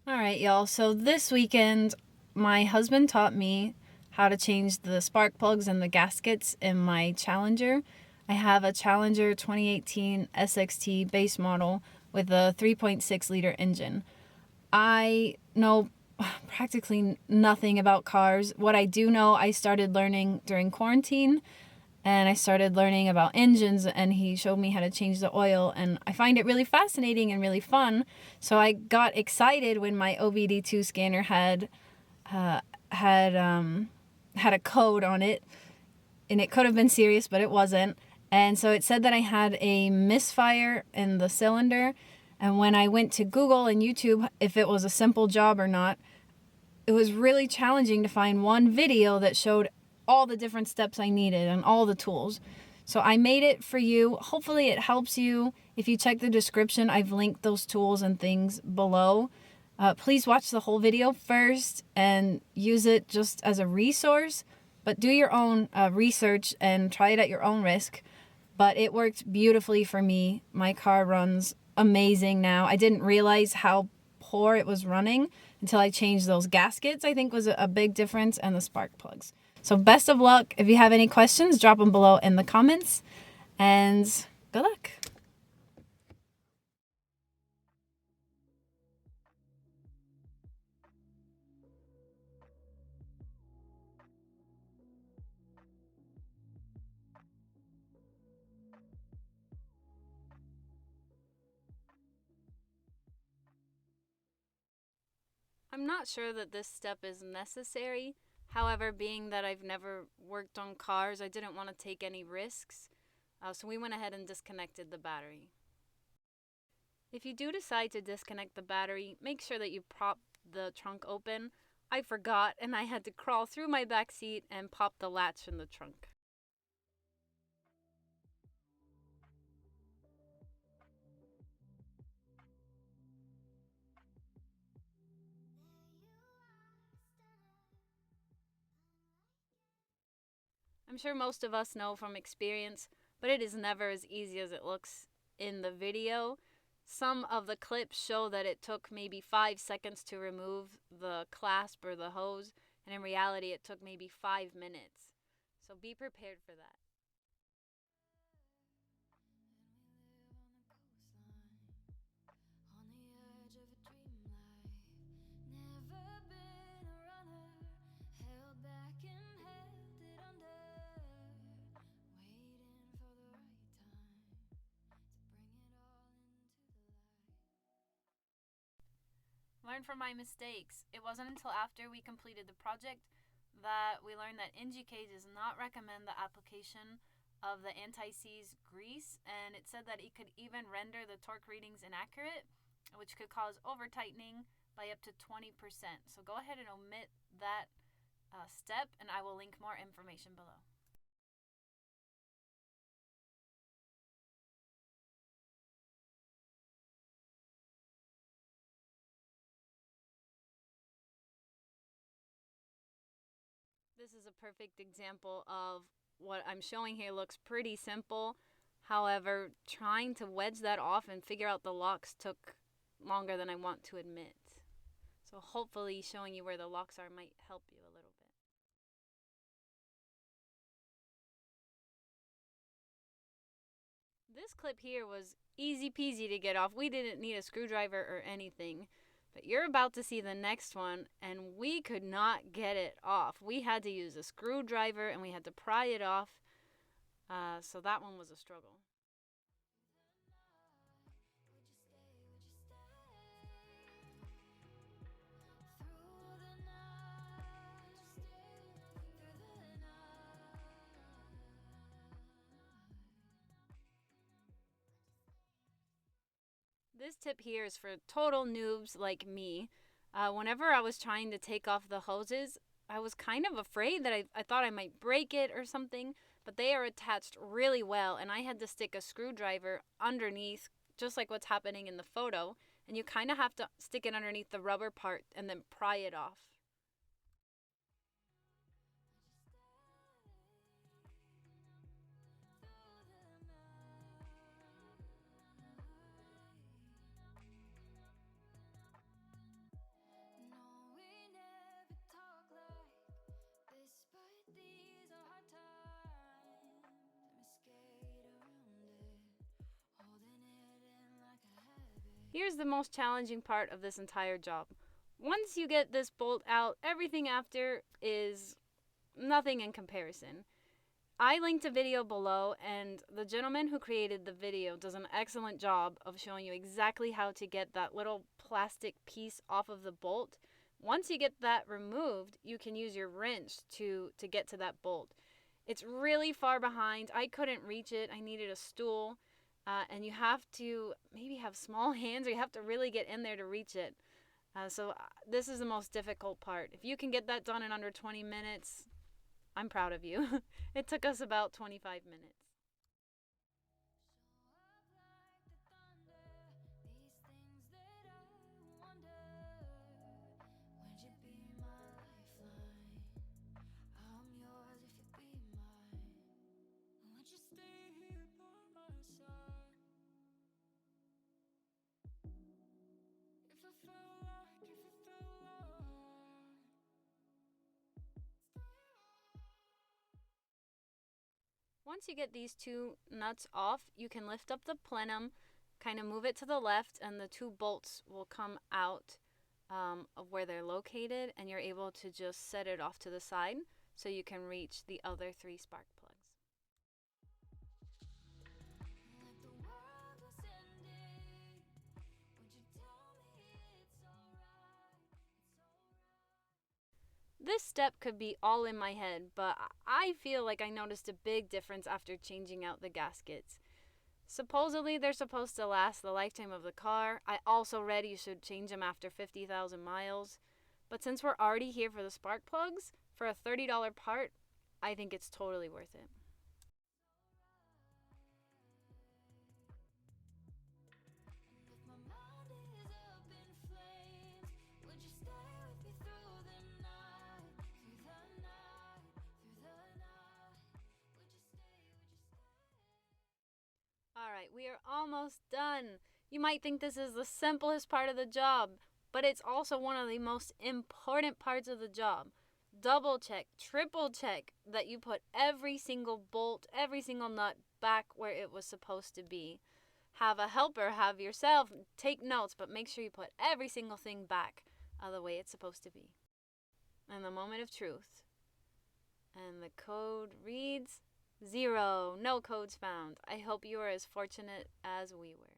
All right, y'all. So this weekend, my husband taught me how to change the spark plugs and the gaskets in my Challenger. I have a Challenger 2018 SXT base model with a 3.6 liter engine. I know practically nothing about cars. What I do know, I started learning during quarantine, and I started learning about engines, and he showed me how to change the oil, and I find it really fascinating and really fun. So I got excited when my OBD2 scanner had a code on it, and it could have been serious, but it wasn't. And so it said that I had a misfire in the cylinder, and when I went to Google and YouTube if it was a simple job or not, it was really challenging to find one video that showed all the different steps I needed and all the tools. So I made it for you. Hopefully it helps you. If you check the description, I've linked those tools and things below. Please watch the whole video first and use it just as a resource, but do your own research and try it at your own risk. But it worked beautifully for me. My car runs amazing now. I didn't realize how poor it was running until I changed those gaskets. I think was a big difference, and the spark plugs. So best of luck. If you have any questions, drop them below in the comments, and good luck. I'm not sure that this step is necessary. However, being that I've never worked on cars, I didn't want to take any risks. So we went ahead and disconnected the battery. If you do decide to disconnect the battery, make sure that you prop the trunk open. I forgot, and I had to crawl through my back seat and pop the latch in the trunk. I'm sure most of us know from experience, but it is never as easy as it looks in the video. Some of the clips show that it took maybe 5 seconds to remove the clasp or the hose, and in reality it took maybe 5 minutes. So be prepared for that. Learn from my mistakes. It wasn't until after we completed the project that we learned that NGK does not recommend the application of the anti-seize grease, and it said that it could even render the torque readings inaccurate, which could cause over tightening by up to 20%. So go ahead and omit that step, and I will link more information below. This is a perfect example of what I'm showing here. Looks pretty simple. However, trying to wedge that off and figure out the locks took longer than I want to admit. So hopefully showing you where the locks are might help you a little bit. This clip here was easy peasy to get off. We didn't need a screwdriver or anything. But you're about to see the next one, and we could not get it off. We had to use a screwdriver, and we had to pry it off. So that one was a struggle. This tip here is for total noobs like me. Whenever I was trying to take off the hoses, I was kind of afraid that I thought I might break it or something, but they are attached really well, and I had to stick a screwdriver underneath, just like what's happening in the photo, and you kind of have to stick it underneath the rubber part and then pry it off. Here's the most challenging part of this entire job. Once you get this bolt out, everything after is nothing in comparison. I linked a video below, and the gentleman who created the video does an excellent job of showing you exactly how to get that little plastic piece off of the bolt. Once you get that removed, you can use your wrench to get to that bolt. It's really far behind. I couldn't reach it. I needed a stool. And you have to maybe have small hands, or you have to really get in there to reach it. So this is the most difficult part. If you can get that done in under 20 minutes, I'm proud of you. It took us about 25 minutes. Once you get these two nuts off, you can lift up the plenum, kind of move it to the left, and the two bolts will come out of where they're located, and you're able to just set it off to the side so you can reach the other 3 spark plugs. This step could be all in my head, but I feel like I noticed a big difference after changing out the gaskets. Supposedly, they're supposed to last the lifetime of the car. I also read you should change them after 50,000 miles. But since we're already here for the spark plugs, for a $30 part, I think it's totally worth it. Alright, we are almost done. You might think this is the simplest part of the job, but it's also one of the most important parts of the job. Double check, triple check that you put every single bolt, every single nut back where it was supposed to be. Have a helper, have yourself, take notes, but make sure you put every single thing back the way it's supposed to be. And the moment of truth. And the code reads 0. No codes found. I hope you are as fortunate as we were.